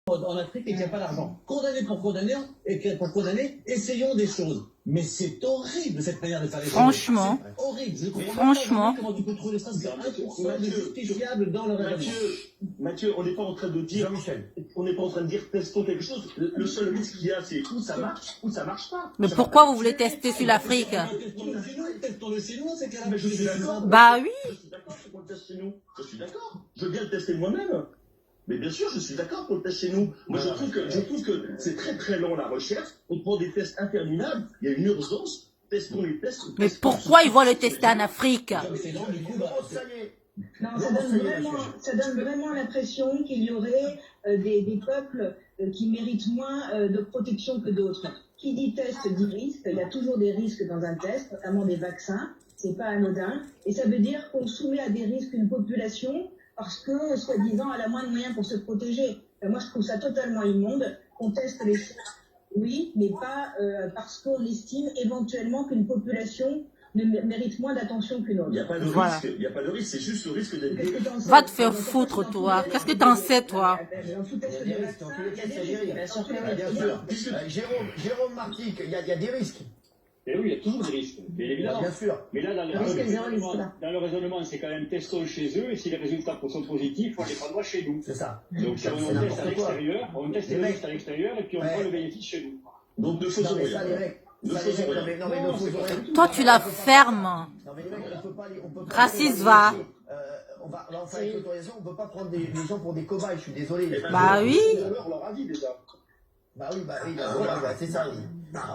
en Afrique et qu'il n'y a pas d'argent. Condamner pour condamner, essayons des choses. Mais c'est horrible cette manière de faire les choses. Franchement. C'est horrible. Je comprends Franchement. pas comment tu peux trouver ça. C'est 1% de justifiable dans le raisonnement. Mathieu, on n'est pas en train de dire, on n'est pas en train de dire testons quelque chose. Le seul risque qu'il y a, c'est où ça marche ou ça marche pas. Mais pourquoi vous voulez tester sur l'Afrique? Testons-le chez nous, c'est Mais je suis d'accord. Bah oui. Je suis d'accord pour le test chez nous. Je suis d'accord. Je veux bien le tester moi-même. Mais bien sûr, je suis d'accord pour le test chez nous. Moi, je trouve que c'est très très long la recherche. On prend des tests interminables. Il y a une urgence. Testons les tests. Mais pourquoi ils vont le tester en Afrique? Non, ça donne vraiment l'impression qu'il y aurait des peuples qui méritent moins de protection que d'autres. Qui dit test dit risque. Il y a toujours des risques dans un test, notamment des vaccins. C'est pas anodin. Et ça veut dire qu'on soumet à des risques une population parce que, soi-disant, elle a moins de moyens pour se protéger. Moi, je trouve ça totalement immonde. On teste les choses, oui, mais pas parce qu'on estime éventuellement qu'une population mérite moins d'attention qu'une autre. Il n'y a pas de Voilà. risque. Il n'y a pas de risque. C'est juste le risque d'être. Va te faire foutre, toi. Qu'est-ce que t'en sais, toi? Dans tout test de vaccin, il y a des risques. Bien sûr. Jérôme Martic, il y a des risques. Et oui, il y a toujours des risques, bien évidemment. Bien sûr. Mais là, dans le raisonnement, c'est quand même testons chez eux, et si les résultats sont positifs, on les prendra chez nous. C'est ça. Donc si on teste à l'extérieur, on teste les risques à l'extérieur, et puis on prend le bénéfice chez nous. Donc ne faisons rien. Toi, tu la fermes. Non, mais les mecs, on peut pas Raciste, va. On va en faire avec l'autorisation, on peut pas prendre les gens pour des cobayes, je suis désolé. Bah oui. Alors, leur avis déjà. Bah oui, c'est ça.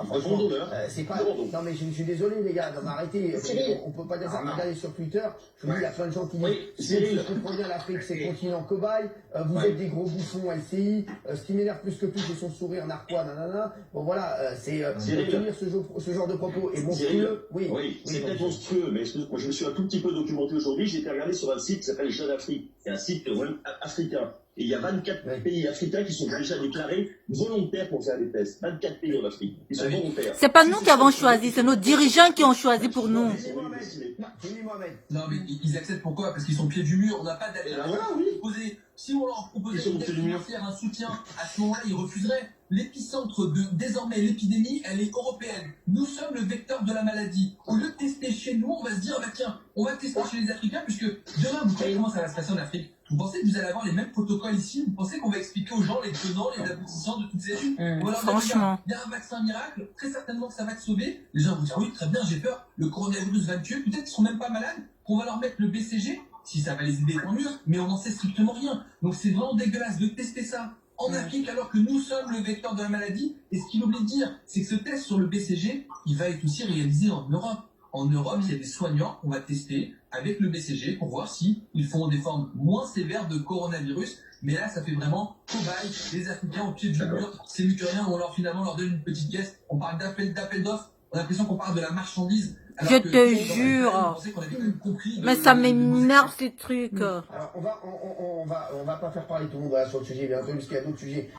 Franchement, c'est pas. Non, mais je suis désolé, les gars. Non, mais arrêtez. On peut pas dire ça. Regardez sur Twitter. Je vous dis, il y a plein de gens qui disent si je comprends bien, l'Afrique, c'est continent cobaye. Vous êtes des gros bouffons LCI. Ce qui m'énerve plus que tout, c'est son sourire narquois, nanana. Bon, voilà, c'est tenir ce genre de propos. Et monstrueux, oui. C'est peut-être monstrueux, mais moi, je me suis un tout petit peu documenté aujourd'hui. J'ai été regardé sur un site qui s'appelle Jeune Afrique. C'est un site africain. Et il y a 24 pays africains qui sont déjà déclarés volontaires pour faire des tests. 24 pays en Afrique. Ils sont volontaires. C'est pas nous qui avons choisi, c'est nos dirigeants qui ont choisi pour nous. Non, mais ils acceptent pourquoi? Parce qu'ils sont au pied du mur, on n'a pas d'alternative proposée. Si on leur proposait une aide financière, un soutien, à ce moment-là, ils refuseraient. L'épicentre de, désormais, l'épidémie, elle est européenne. Nous sommes le vecteur de la maladie. Au lieu de tester chez nous, on va se dire, bah tiens, on va tester chez les Africains, puisque demain, vous savez comment ça va se passer en Afrique. Vous pensez que vous allez avoir les mêmes protocoles ici? Vous pensez qu'on va expliquer aux gens les tenants, les aboutissants de toutes ces études? Franchement. Il y a un vaccin miracle, très certainement que ça va te sauver. Les gens vont dire, oui, très bien, j'ai peur, le coronavirus va te tuer. Peut-être qu'ils seront même pas malades, qu'on va leur mettre le BCG. Si ça va les aider, tant mieux, mais on n'en sait strictement rien. Donc c'est vraiment dégueulasse de tester ça en Afrique alors que nous sommes le vecteur de la maladie. Et ce qu'il oublie de dire, c'est que ce test sur le BCG, il va être aussi réalisé en Europe. En Europe, il y a des soignants qu'on va tester avec le BCG pour voir si ils font des formes moins sévères de coronavirus. Mais là, ça fait vraiment cobaye, les Africains au pied du mur, c'est mieux que rien, ou alors finalement on leur donne une petite caisse. On parle d'appel d'offres, on a l'impression qu'on parle de la marchandise. Je te jure. Mais ça m'énerve ces trucs. Alors, on va pas faire parler tout le monde sur le sujet, bien entendu, parce qu'il y a d'autres sujets.